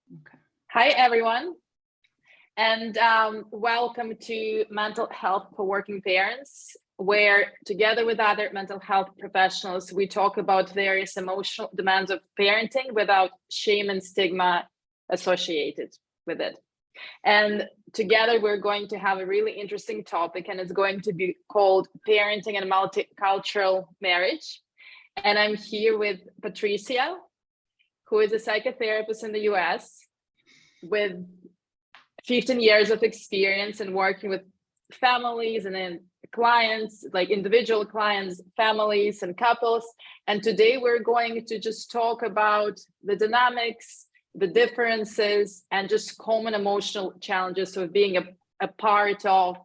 Okay. Hi, everyone, and welcome to Mental Health for Working Parents, where together with other mental health professionals, we talk about various emotional demands of parenting without shame and stigma associated with it. And together, we're going to have a really interesting topic, and it's going to be called Parenting and Multicultural Marriage. And I'm here with Patricia, who is a psychotherapist in the US with 15 years of experience in working with families and then clients, like individual clients, families, and couples. And today we're going to just talk about the dynamics, the differences, and just common emotional challenges of being a part of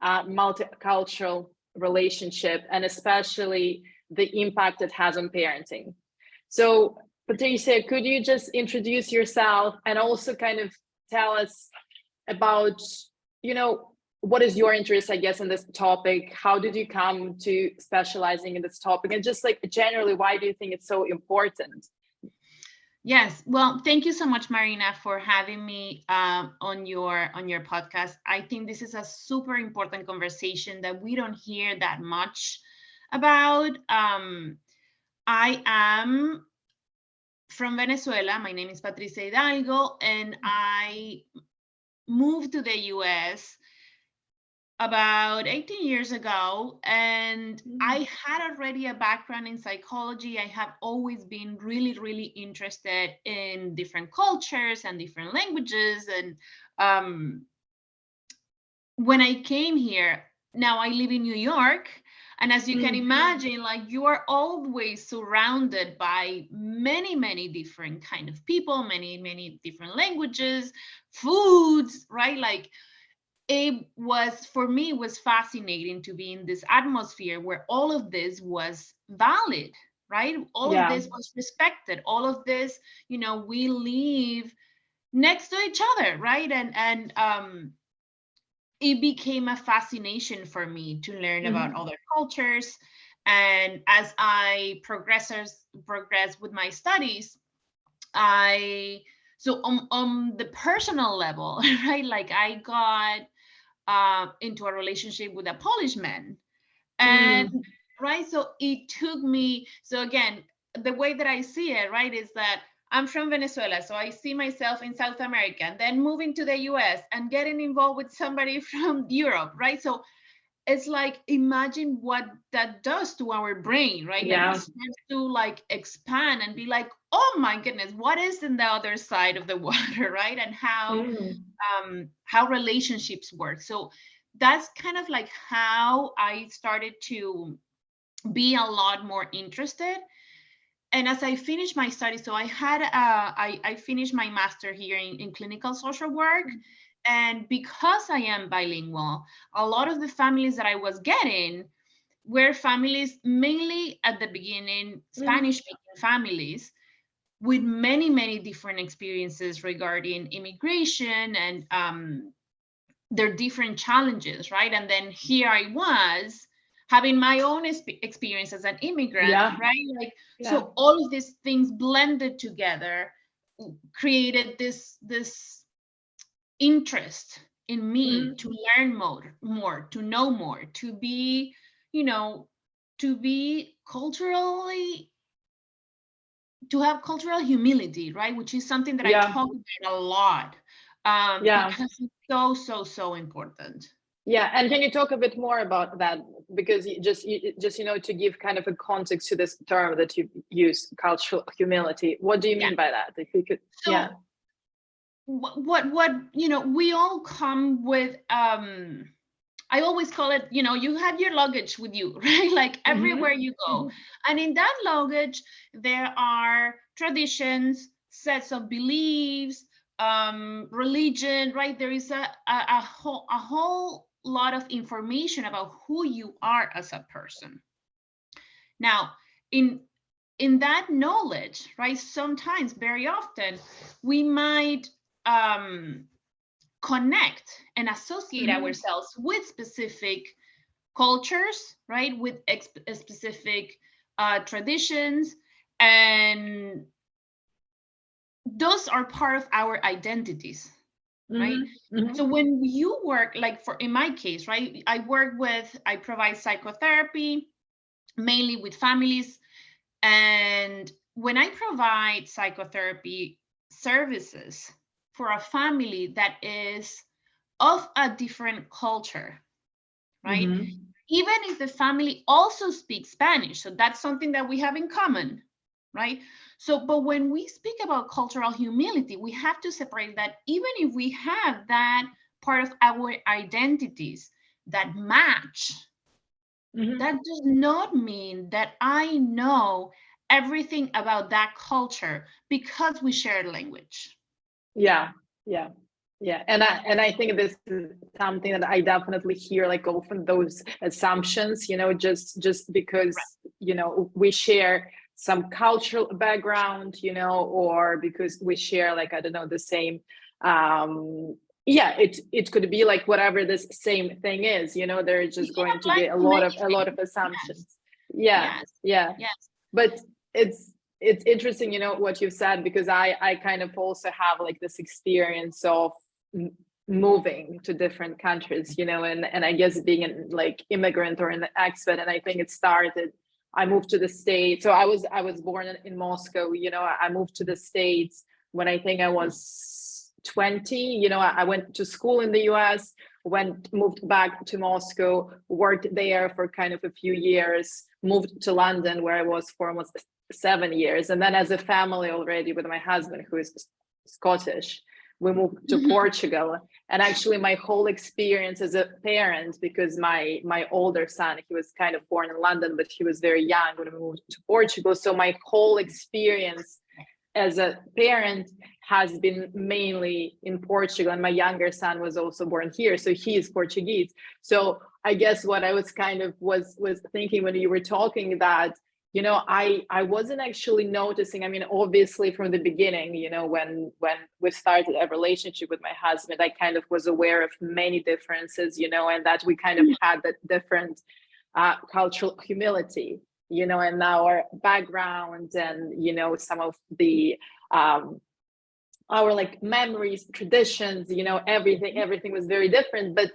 a multicultural relationship, and especially the impact it has on parenting. So, Patricia, could you just introduce yourself and also kind of tell us about, what is your interest, I guess, in this topic? How did you come to specializing in this topic? And just like generally, why do you think it's so important? Yes. Well, thank you so much, Marina, for having me on your podcast. I think this is a super important conversation that we don't hear that much about. I am from Venezuela. My name is Patricia Hidalgo, and I moved to the US about 18 years ago, and I had already a background in psychology. I have always been really, really interested in different cultures and different languages. And when I came here, now I live in New York. And as you can imagine, like, you are always surrounded by many, many different kind of people, many, many different languages, foods, right? Like, it was, for me, was fascinating to be in this atmosphere where all of this was valid, right? All of Yeah. this was respected. All of this, we live next to each other, right? And it became a fascination for me to learn about other cultures. And as I progress with my studies, I so on the personal level, right? Like, I got into a relationship with a Polish man. And right, so it took me, so again, the way that I see it, right, is that I'm from Venezuela, so I see myself in South America, and then moving to the US and getting involved with somebody from Europe, right? So it's like, imagine what that does to our brain, right? Like, it Yeah. starts to like expand and be like, oh my goodness, what is in the other side of the water, right? And how relationships work. So that's kind of like how I started to be a lot more interested. And as I finished my studies, so I finished my master here in clinical social work. And because I am bilingual, a lot of the families that I was getting were families, mainly at the beginning, Spanish speaking families, with many, many different experiences regarding immigration and their different challenges, right? And then here I was having my own experience as an immigrant, Yeah. right? Like, Yeah. so all of these things blended together created this interest in me to learn more, to know more, to be, you know, to be culturally, to have cultural humility, right? Which is something that I Yeah. talk about a lot, Yeah. because it's so, so, so important. Yeah, and can you talk a bit more about that? Because to give kind of a context to this term that you use, cultural humility. What do you Yeah. mean by that? If you could, yeah, So what we all come with. I always call it, you have your luggage with you, right? Like, everywhere you go. And in that luggage, there are traditions, sets of beliefs, religion, right? There is a whole lot of information about who you are as a person. Now, in that knowledge, right, sometimes, very often, we might connect and associate ourselves with specific cultures, right, with specific traditions, and those are part of our identities, right? Mm-hmm. So when you work, like in my case, right, I provide psychotherapy mainly with families. And when I provide psychotherapy services for a family that is of a different culture, right? Mm-hmm. Even if the family also speaks Spanish, so that's something that we have in common, right? So, but when we speak about cultural humility, we have to separate that even if we have that part of our identities that match, Mm-hmm. that does not mean that I know everything about that culture because we share language. Yeah, yeah, yeah. And I think this is something that I definitely hear, like often those assumptions, just Right. because, we share some cultural background, or because we share, like, I don't know, the same yeah, it could be like whatever this same thing is, there is We just can going to apply be to many a lot of things. Yes, assumptions. Yeah, yes, yeah. yes. But it's interesting, what you've said, because I kind of also have like this experience of moving to different countries, and I guess being an like immigrant or an expat. And I think it started, I moved to the States. So I was born in Moscow. I moved to the States when I think I was 20. I went to school in the US, moved back to Moscow, worked there for kind of a few years, moved to London, where I was for almost 7 years. And then as a family already, with my husband, who is Scottish, we moved to Mhm. Portugal. And actually my whole experience as a parent, because my older son, he was kind of born in London, but he was very young when we moved to Portugal. So my whole experience as a parent has been mainly in Portugal, and my younger son was also born here, so he is Portuguese. So I guess what I was kind of was thinking when you were talking, that I wasn't actually noticing. I mean, obviously from the beginning, when we started a relationship with my husband, I kind of was aware of many differences, and that we kind of had that different cultural humility, and our background, and some of the our like memories, traditions, everything was very different. But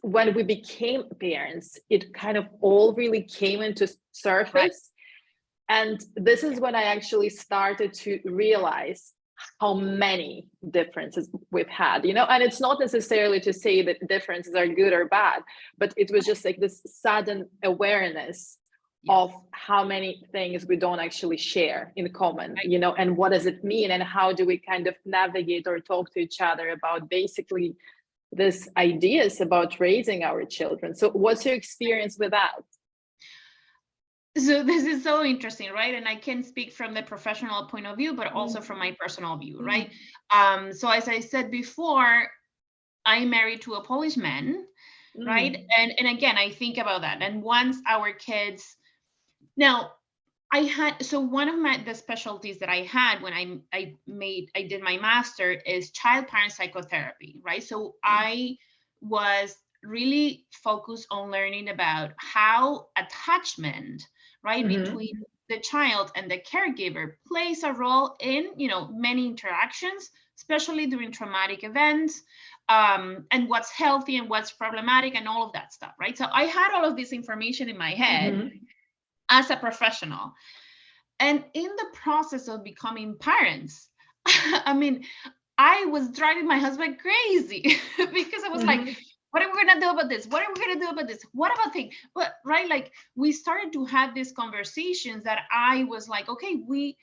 when we became parents, it kind of all really came into Right. surface. And this is when I actually started to realize how many differences we've had, and it's not necessarily to say that differences are good or bad, but it was just like this sudden awareness Yes. of how many things we don't actually share in common, Right. and what does it mean, and how do we kind of navigate or talk to each other about basically this ideas about raising our children. So what's your experience with that? So this is so interesting, right? And I can speak from the professional point of view, but also from my personal view, right? So as I said before, I'm married to a Polish man, right? And again, I think about that. And once our kids, now so one of the specialties that I had when I did my master is child parent psychotherapy, right? So I was really focused on learning about how attachment, right, between the child and the caregiver plays a role in, many interactions, especially during traumatic events, and what's healthy and what's problematic and all of that stuff, right? So I had all of this information in my head as a professional. And in the process of becoming parents, I mean, I was driving my husband crazy because I was like, what are we gonna do about this? What are we gonna do about this? What about things? But right, like we started to have these conversations that I was like, okay, we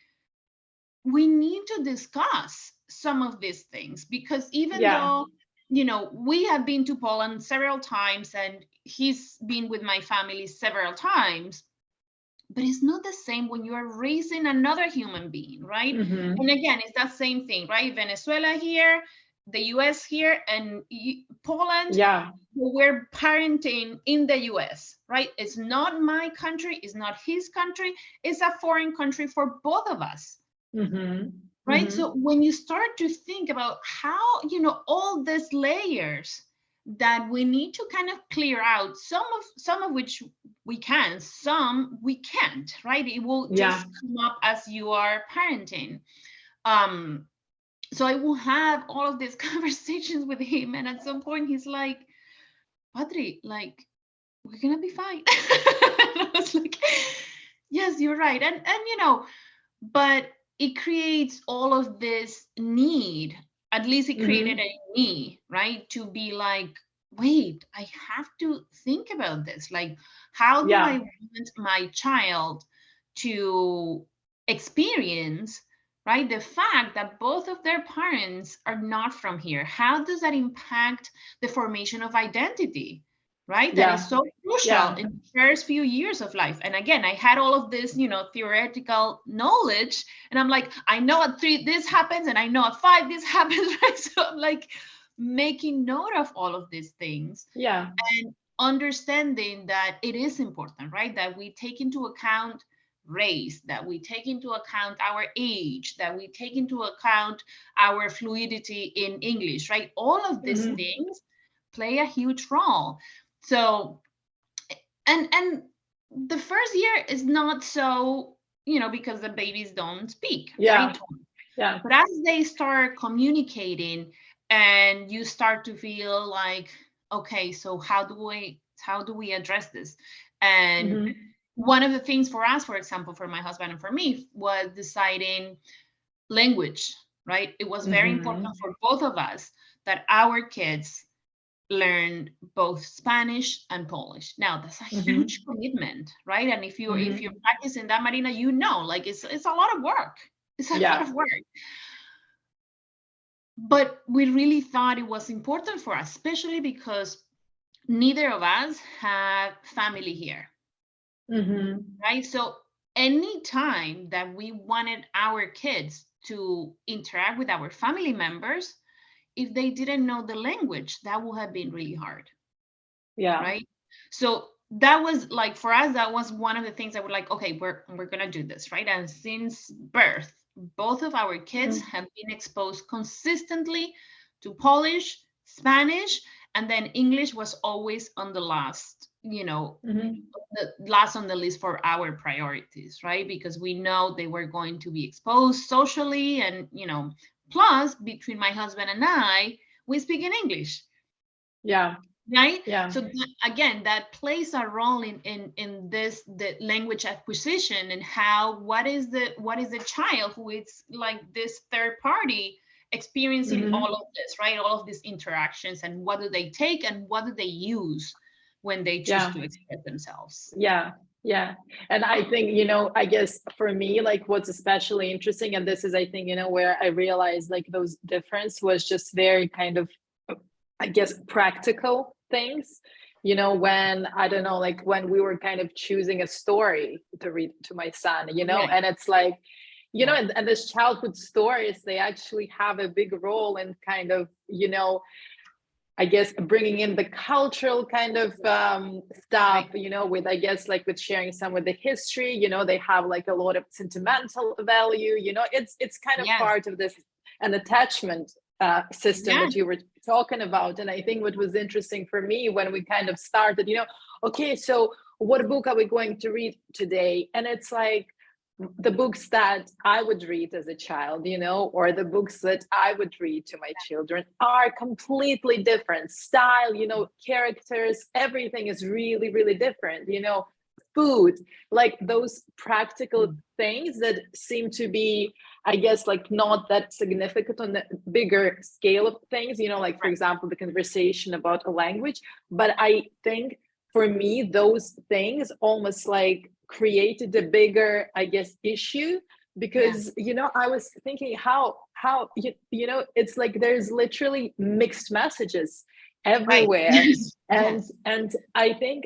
need to discuss some of these things, because even Yeah. though we have been to Poland several times and he's been with my family several times, but it's not the same when you are raising another human being, right? And again, it's that same thing, right? Venezuela here, the US here, and Poland, Yeah. we're parenting in the US, right? It's not my country, it's not his country, it's a foreign country for both of us, right? So when you start to think about how, all these layers that we need to kind of clear out, some of which we can, some we can't, right? It will Yeah. just come up as you are parenting. So I will have all of these conversations with him, and at some point he's like, Patri, like, we're gonna be fine. And I was like, yes, you're right. And but it creates all of this need, at least it created a me, right? To be like, wait, I have to think about this. Like, how do I want my child to experience, right, the fact that both of their parents are not from here? How does that impact the formation of identity? Right? That is so crucial in the first few years of life. And again, I had all of this, theoretical knowledge, and I'm like, I know at 3 this happens, and I know at 5 this happens, right? So I'm like making note of all of these things. And understanding that it is important, right? That we take into account race, that we take into account our age, that we take into account our fluidity in English, right? All of these things play a huge role. So, and the first year is not so, because the babies don't speak, right? But as they start communicating and you start to feel like, okay, so how do we address this? And one of the things for us, for example, for my husband and for me, was deciding language, right? It was very important for both of us that our kids learned both Spanish and Polish. Now that's a huge commitment, right? And if you're practicing that, Marina, like it's a lot of work. It's a lot of work. But we really thought it was important for us, especially because neither of us have family here, right? So any time that we wanted our kids to interact with our family members, if they didn't know the language, that would have been really hard. Right. So that was like, for us, that was one of the things that we're like, okay, we're gonna do this, right? And since birth, both of our kids have been exposed consistently to Polish, Spanish, and then English was always on the last, the last on the list for our priorities, right? Because we know they were going to be exposed socially, and plus between my husband and I, we speak in English. Right. So again, that plays a role in this, the language acquisition, and what is the child who is like this third party experiencing all of this, right? All of these interactions, and what do they take and what do they use when they choose to express themselves? And I think, I guess for me, like what's especially interesting, and this is, I think, where I realized like those difference was just very kind of, I guess, practical things, when, I don't know, like when we were kind of choosing a story to read to my son, and it's like, and this childhood stories, they actually have a big role in kind of, I guess, bringing in the cultural kind of stuff, with, I guess, like with sharing some with the history, they have like a lot of sentimental value, it's kind of part of this, an attachment system that you were talking about. And I think what was interesting for me when we kind of started, okay, so what book are we going to read today? And it's like the books that I would read as a child, or the books that I would read to my children are completely different style, characters, everything is really, really different, food, like those practical things that seem to be, I guess, like not that significant on the bigger scale of things, like, for example, the conversation about a language. But I think for me, those things almost like created a bigger, I guess, issue, because, I was thinking how, it's like there's literally mixed messages everywhere. And I think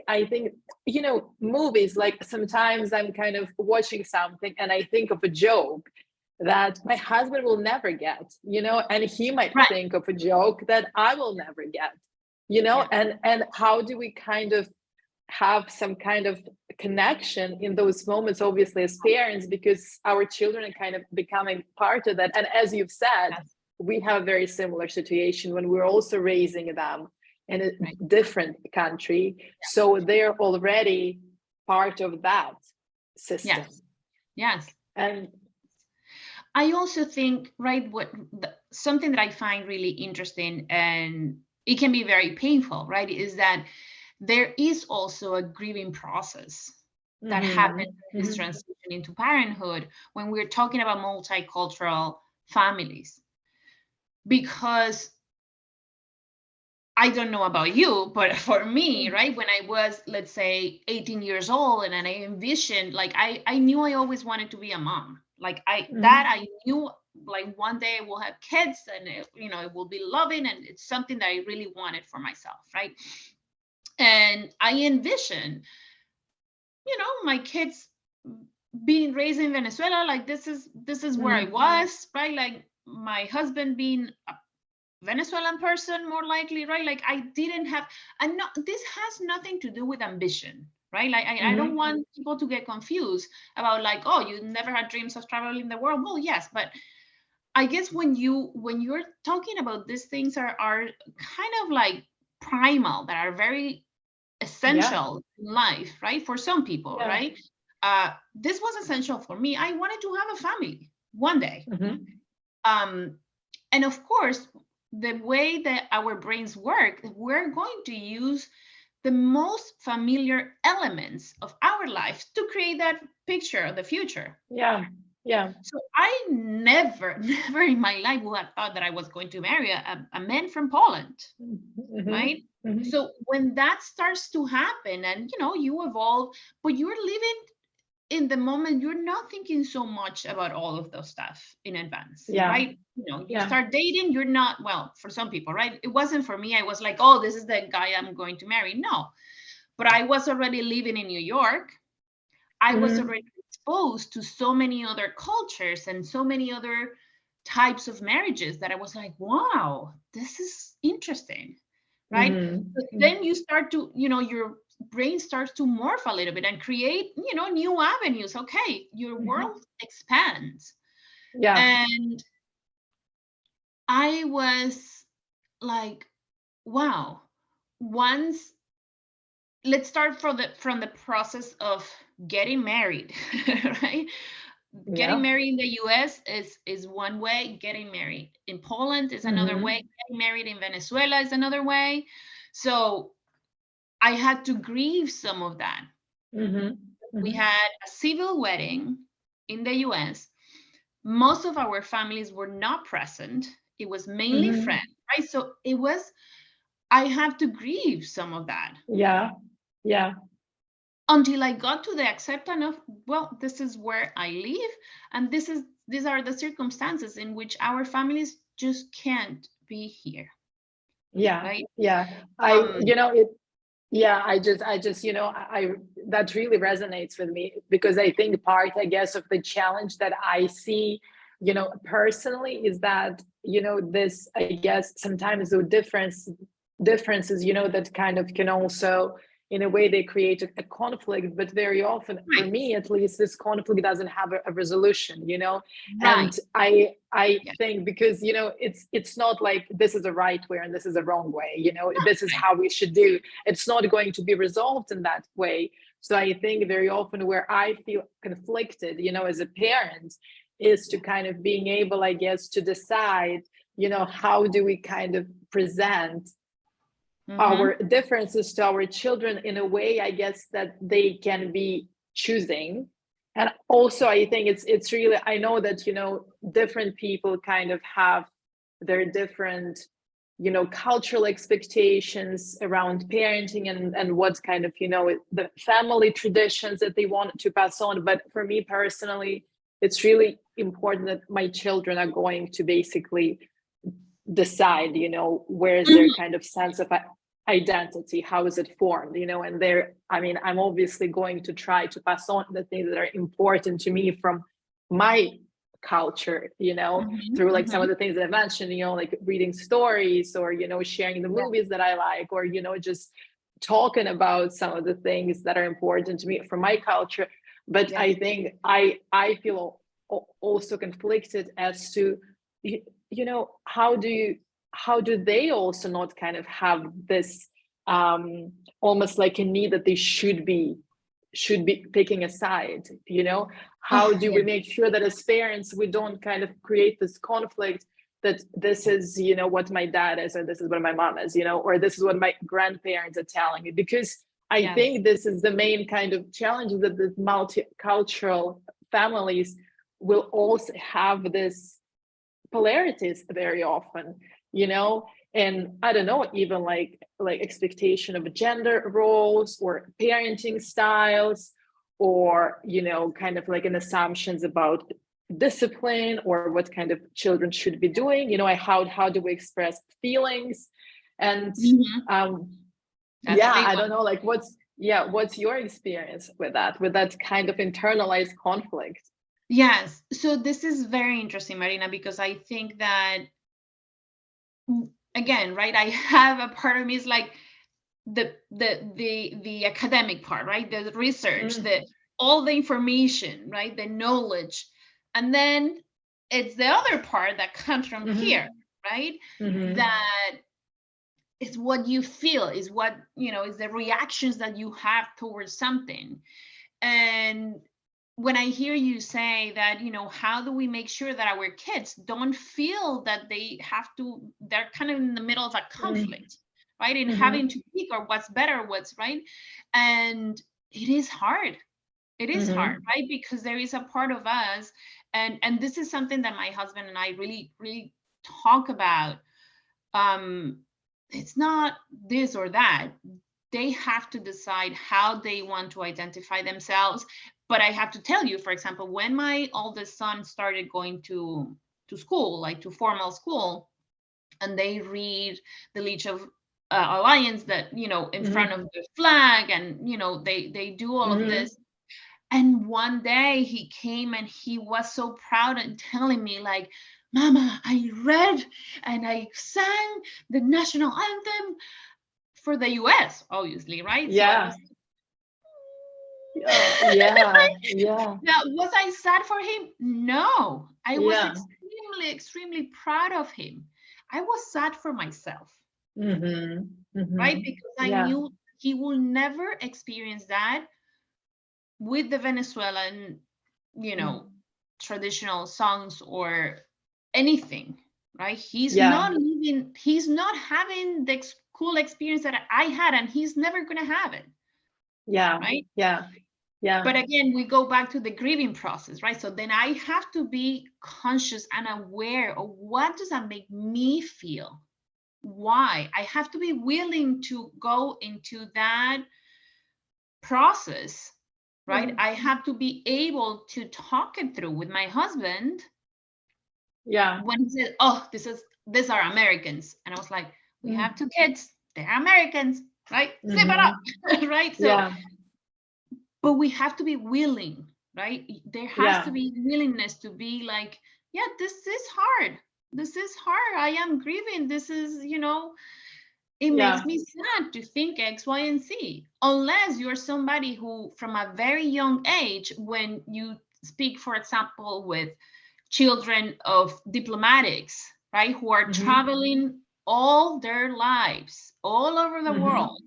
movies, like sometimes I'm kind of watching something and I think of a joke that my husband will never get, and he might think of a joke that I will never get, and how do we kind of have some kind of connection in those moments, obviously as parents, because our children are kind of becoming part of that. And as you've said, we have a very similar situation when we're also raising them in a different country. So they're already part of that system. Yes. And I also think, right, something that I find really interesting, and it can be very painful, right, is that there is also a grieving process that happens in this transition into parenthood when we're talking about multicultural families. Because I don't know about you, but for me, right, when I was, let's say, 18 years old, and I envisioned, like, I knew I always wanted to be a mom. Like, I knew, like, one day I will have kids, and it will be loving, and it's something that I really wanted for myself, right? And I envisioned, my kids being raised in Venezuela. Like, this is where I was, right? Like, my husband being a Venezuelan person, more likely, right? Like, I didn't have, and no, this has nothing to do with ambition, right? Like, I don't want people to get confused about, like, oh, you never had dreams of traveling the world. Well, yes, but I guess when you're talking about these things are kind of like primal, that are very essential in life, right? For some people, right? This was essential for me. I wanted to have a family one day. And of course, the way that our brains work, we're going to use the most familiar elements of our lives to create that picture of the future. So I never, never in my life would have thought that I was going to marry a man from Poland, right? So when that starts to happen, and you evolve, but you're living in the moment, you're not thinking so much about all of those stuff in advance, right? You start dating, you're not, well, for some people, right? It wasn't for me. I was like, oh, this is the guy I'm going to marry. No, but I was already living in New York. I was already exposed to so many other cultures and so many other types of marriages that I was like, wow, this is interesting, right? But then you start to, your brain starts to morph a little bit and create, new avenues. Okay, your world expands. And I was like, wow, once, let's start from the process of getting married, right? Getting married in the US is one way. Getting married in Poland is another way. Getting married in Venezuela is another way. So I had to grieve some of that. We had a civil wedding in the US. Most of our families were not present. It was mainly friends, right? So I have to grieve some of that. Until I got to the acceptance of, well, this is where I live, and these are the circumstances in which our families just can't be here. Right? I that really resonates with me, because I think part, I guess, of the challenge that I see, personally, is that, this, I guess, sometimes the differences, that kind of can also, in a way, they create a conflict, but very often, for me at least, this conflict doesn't have a resolution, and I think, because it's not like this is a right way and this is a wrong way, this is how we should do. It's not going to be resolved in that way. So I think very often where I feel conflicted, as a parent, is to kind of being able, I guess, to decide, how do we kind of present our differences to our children in a way, I guess, that they can be choosing. And also, I think it's really, I know that, different people kind of have their different, cultural expectations around parenting, and what kind of, the family traditions that they want to pass on. But for me personally, it's really important that my children are going to basically decide, where is their kind of sense of identity, how is it formed, and I'm obviously going to try to pass on the things that are important to me from my culture, through like some of the things that I mentioned, like reading stories, or sharing the movies that I like, or just talking about some of the things that are important to me from my culture. But I think I feel also conflicted as to, how do they also not kind of have this almost like a need that they should be should be picking a side, how do we make sure that as parents we don't kind of create this conflict that this is what my dad is, or this is what my mom is, or this is what my grandparents are telling me, because I think this is the main kind of challenge, that the multicultural families will also have this polarities very often, and I don't know, even like expectation of gender roles or parenting styles, or kind of like an assumptions about discipline or what kind of children should be doing, how do we express feelings, and I don't know, like what's your experience with that kind of internalized conflict? Yes, so this is very interesting, Marina, because I think that, again, right, I have a part of me is like the academic part, right, the research, all the information, right, the knowledge, and then it's the other part that comes from here, right, that is what you feel, is what is the reactions that you have towards something. And when I hear you say that, how do we make sure that our kids don't feel that they're kind of in the middle of a conflict, right? In having to pick, or what's better, what's right. And it is hard. It is hard, right? Because there is a part of us, and this is something that my husband and I really, really talk about. It's not this or that. They have to decide how they want to identify themselves. But I have to tell you, for example, when my oldest son started going to school, like to formal school, and they read the League of Alliance, that in front of the flag, and they do all of this. And one day he came and he was so proud and telling me, like, Mama, I read and I sang the national anthem for the US, obviously, right? Yeah. So yeah. Now, was I sad for him? No, I was extremely proud of him. I was sad for myself, right? Because I knew he will never experience that with the Venezuelan, traditional songs or anything, right? He's not having the cool experience that I had, and he's never going to have it. Right? But again, we go back to the grieving process, right? So then I have to be conscious and aware of, what does that make me feel? Why? I have to be willing to go into that process, right? I have to be able to talk it through with my husband. When he said, "Oh, these are Americans," and I was like, "We have 2 kids. They're Americans, right? Slip it up," right? So. But we have to be willing, right? There has to be willingness to be like, yeah, this is hard. This is hard. I am grieving. This is, it makes me sad to think X, Y, and Z. Unless you're somebody who, from a very young age, when you speak, for example, with children of diplomatics, right, who are traveling all their lives, all over the world,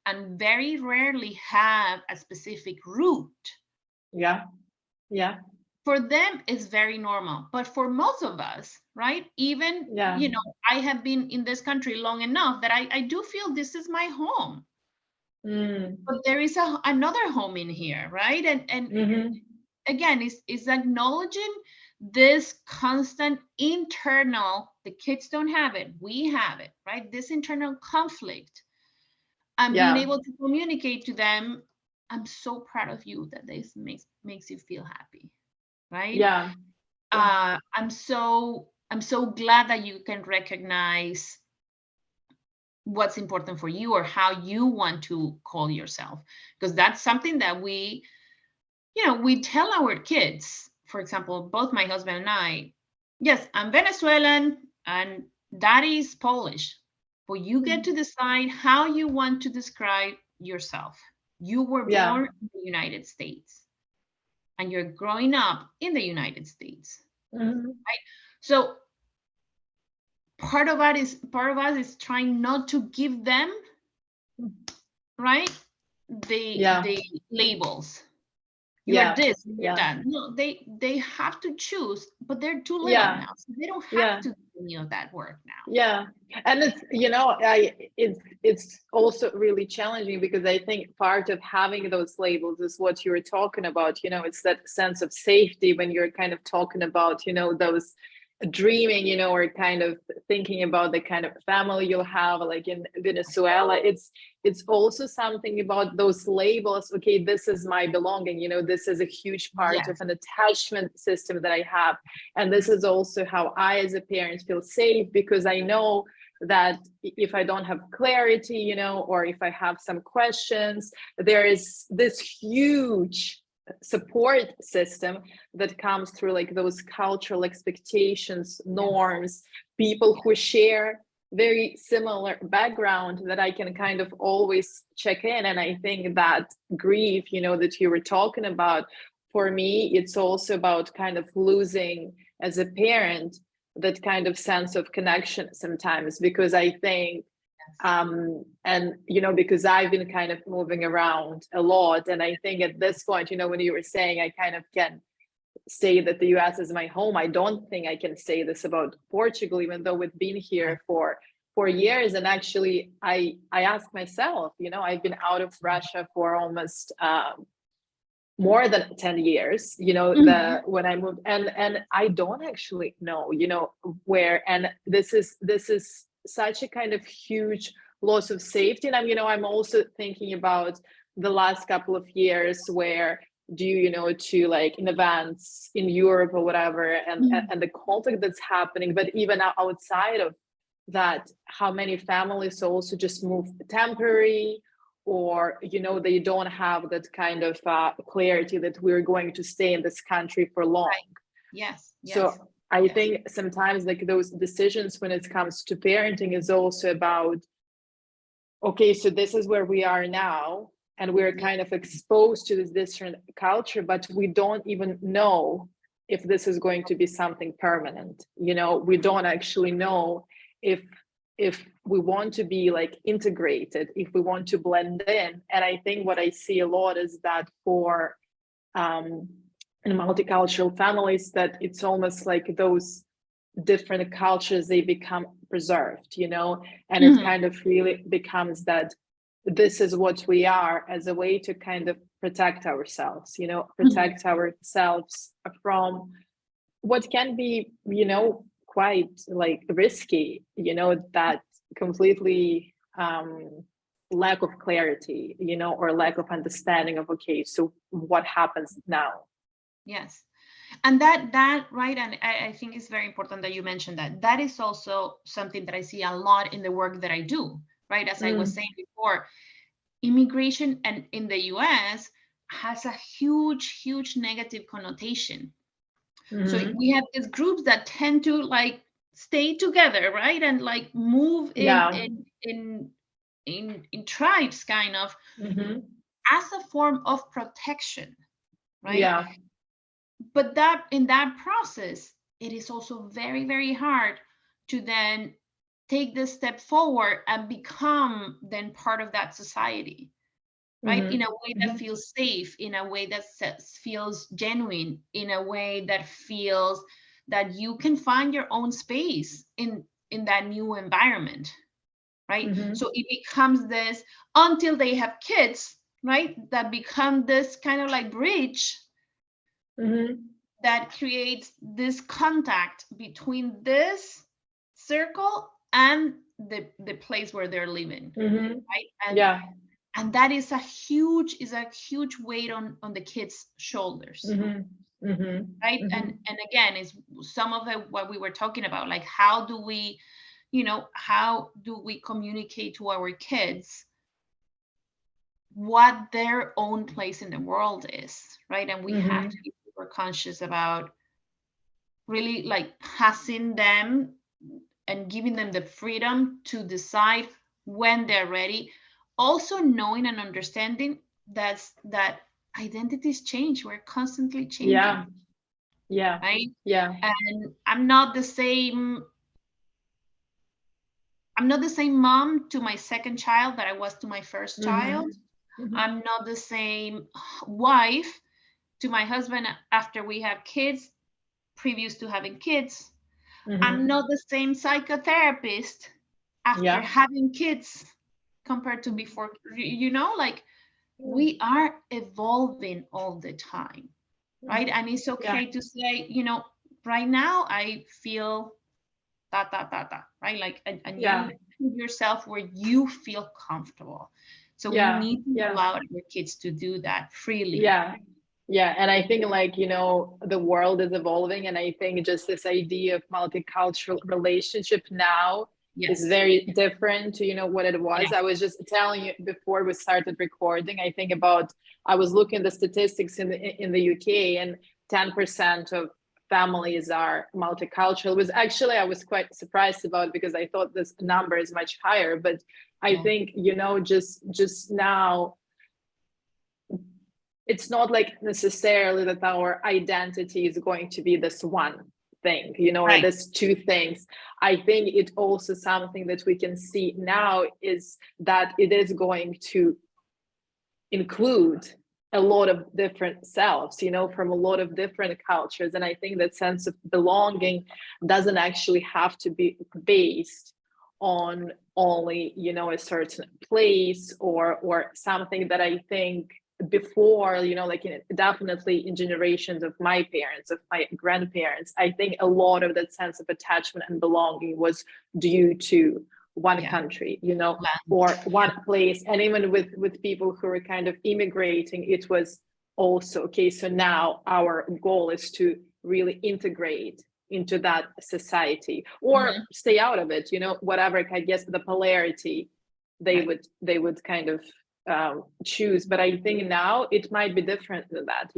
and very rarely have a specific route. For them, it's very normal. But for most of us, right, even, I have been in this country long enough that I do feel this is my home. But there is another home in here, right? And again, is acknowledging this constant internal, the kids don't have it, we have it, right? This internal conflict. And being able to communicate to them, I'm so proud of you that this makes you feel happy, right? I'm so glad that you can recognize what's important for you, or how you want to call yourself, because that's something that we tell our kids. For example, both my husband and I, yes, I'm Venezuelan and daddy's Polish. But you get to decide how you want to describe yourself. You were born in the United States, and you're growing up in the United States, right? So part of us is trying not to give them, right, the labels. You are this, you are that. No, they have to choose, but they're too little now, so they don't have to do any of that work now. And it's, it's also really challenging, because I think part of having those labels is what you were talking about. It's that sense of safety when you're kind of talking about, those dreaming, or kind of thinking about the kind of family you'll have, like in Venezuela. It's also something about those labels. Okay, this is my belonging, this is a huge part of an attachment system that I have. And this is also how I, as a parent, feel safe, because I know that if I don't have clarity, or if I have some questions, there is this huge support system that comes through, like, those cultural expectations, norms, people who share very similar background, that I can kind of always check in. And I think that grief, that you were talking about, for me, it's also about kind of losing, as a parent, that kind of sense of connection sometimes, because I think and because I've been kind of moving around a lot, and I think at this point, when you were saying I kind of can say that the US is my home, I don't think I can say this about Portugal, even though we've been here for 4 years. And actually I ask myself, I've been out of Russia for almost more than 10 years, when I moved, and I don't actually know, where. And this is such a kind of huge loss of safety. And I'm also thinking about the last couple of years, where to, like, in events in Europe or whatever, and the conflict that's happening. But even outside of that, how many families also just move temporary, or they don't have that kind of clarity that we're going to stay in this country for long. Yes. So I think sometimes, like, those decisions when it comes to parenting is also about, okay, so this is where we are now, and we're kind of exposed to this different culture, but we don't even know if this is going to be something permanent. We don't actually know if we want to be, like, integrated, if we want to blend in. And I think what I see a lot is that for in multicultural families, that it's almost like those different cultures, they become preserved, and it kind of really becomes that this is what we are, as a way to kind of protect ourselves, protect ourselves from what can be, quite, like, risky, that completely lack of clarity, or lack of understanding of, okay, so what happens now? Yes. And that right, and I think it's very important that you mentioned that is also something that I see a lot in the work that I do, right? As I was saying before, immigration and in the US has a huge negative connotation. So we have these groups that tend to, like, stay together, right? And, like, move in tribes, kind of, as a form of protection, right? But that in that process, it is also very hard to then take this step forward and become then part of that society, right? In a way that feels safe, in a way that feels genuine, in a way that feels that you can find your own space in that new environment, right? So it becomes this, until they have kids, right, that become this kind of, like, bridge that creates this contact between this circle and the place where they're living, right? And that is a huge weight on the kids' shoulders, right? And again, is some of what we were talking about, like, how do we communicate to our kids what their own place in the world is, right? And we have to be super conscious about really, like, passing them and giving them the freedom to decide when they're ready. Also knowing and understanding that identities change. We're constantly changing. Right? And I'm not the same mom to my second child that I was to my first child. I'm not the same wife to my husband after we have kids, previous to having kids. I'm not the same psychotherapist after Yeah. having kids compared to before. Like we are evolving all the time, right? And it's Yeah. okay to say, right now I feel right? Like, and Yeah. you put yourself where you feel comfortable. So we Yeah. need to Yeah. allow our kids to do that freely. Yeah. Yeah. And I think, like, the world is evolving. And I think just this idea of multicultural relationship now is Yes. very different to, what it was. Yeah. I was just telling you before we started recording, I was looking at the statistics in the UK, and 10% of families are multicultural. It was actually, I was quite surprised about, because I thought this number is much higher. But I Yeah. think, just now, it's not like necessarily that our identity is going to be this one thing, or Right. this two things. I think it also something that we can see now is that it is going to include a lot of different selves, from a lot of different cultures. And I think that sense of belonging doesn't actually have to be based on only, a certain place or something that I think before, like definitely in generations of my parents, of my grandparents, I think a lot of that sense of attachment and belonging was due to one Yeah. country, Land. or one place. And even with people who are kind of immigrating, it was also okay. So now our goal is to really integrate into that society, or stay out of it, whatever, I guess, the polarity they Right. would kind of choose. But I think now it might be different than that.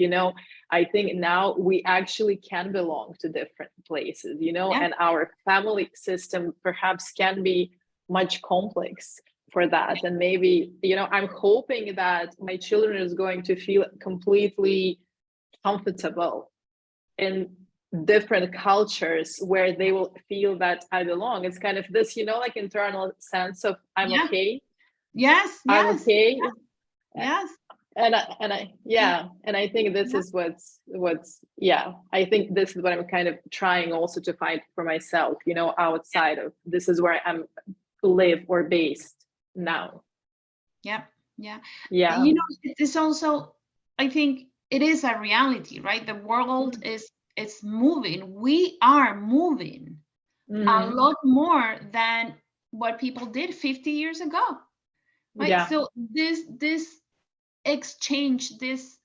I think now we actually can belong to different places, Yeah. and our family system perhaps can be much complex for that. And maybe, I'm hoping that my children is going to feel completely comfortable in different cultures where they will feel that I belong. It's kind of this, like internal sense of I'm Yeah. okay. Yes. I'm Yes. okay. Yes. And I think this Yeah. is what's I think this is what I'm kind of trying also to find for myself, outside of this is where I'm live or based now. Yeah. Yeah. Yeah. It's also, I think it is a reality, right? The world is moving. We are moving a lot more than what people did 50 years ago, right? Yeah. So this exchange, this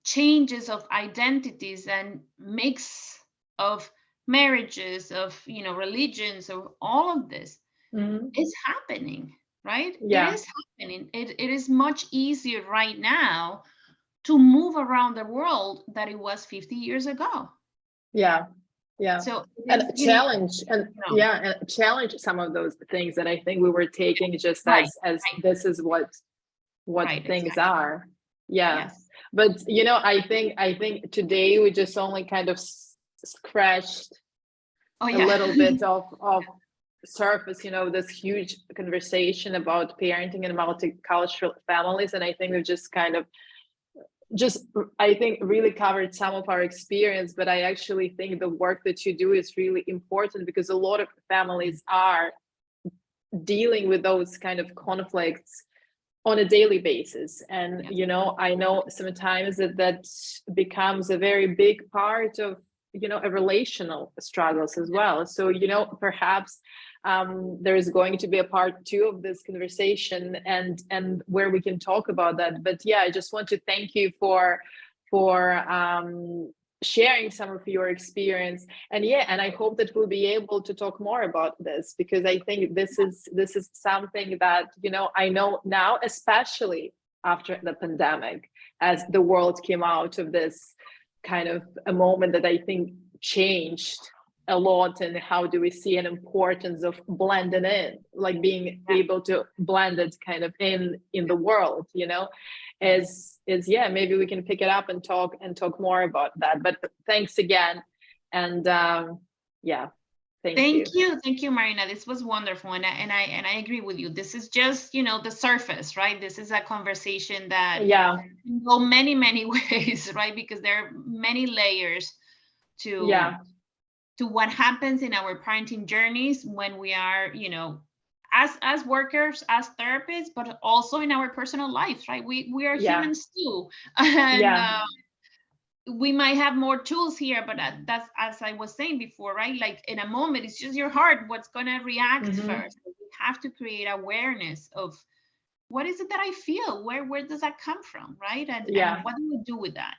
changes of identities and mix of marriages, of religions, of all of this is happening, right? It Yeah. is happening. It is much easier right now to move around the world than it was 50 years ago. Yeah. Yeah. So it And is, challenge some of those things that I think we were taking just right, as right, this is what right, things exactly. are. Yeah. Yes. But I think today we just only kind of scratched a Yeah. little bit of surface, this huge conversation about parenting and multicultural families. And I think we've just kind of I think really covered some of our experience. But I actually think the work that you do is really important, because a lot of families are dealing with those kind of conflicts on a daily basis. And I know sometimes that becomes a very big part of a relational struggles as well. So perhaps there is going to be a part 2 of this conversation, and where we can talk about that. But I just want to thank you for sharing some of your experience. And I hope that we'll be able to talk more about this, because I think this is something that I know now, especially after the pandemic, as the world came out of this kind of a moment that I think changed a lot. And how do we see an importance of blending in, like being able to blend it kind of in the world, is maybe we can pick it up and talk more about that. But thanks again. And thank Thank you. Thank you, Marina. This was wonderful, and I agree with you. This is just, you know, the surface, right? This is a conversation that Yeah, can go many ways, right? Because there are many layers yeah, to what happens in our parenting journeys when we are, you know, as workers, as therapists, but also in our personal lives, right? We are yeah, humans too, and yeah. we might have more tools here, but that's, as I was saying before, right? Like in a moment, it's just your heart what's gonna react Hmm. first. We have to create awareness of what is it that I feel, where does that come from, right? And Yeah. what do we do with that?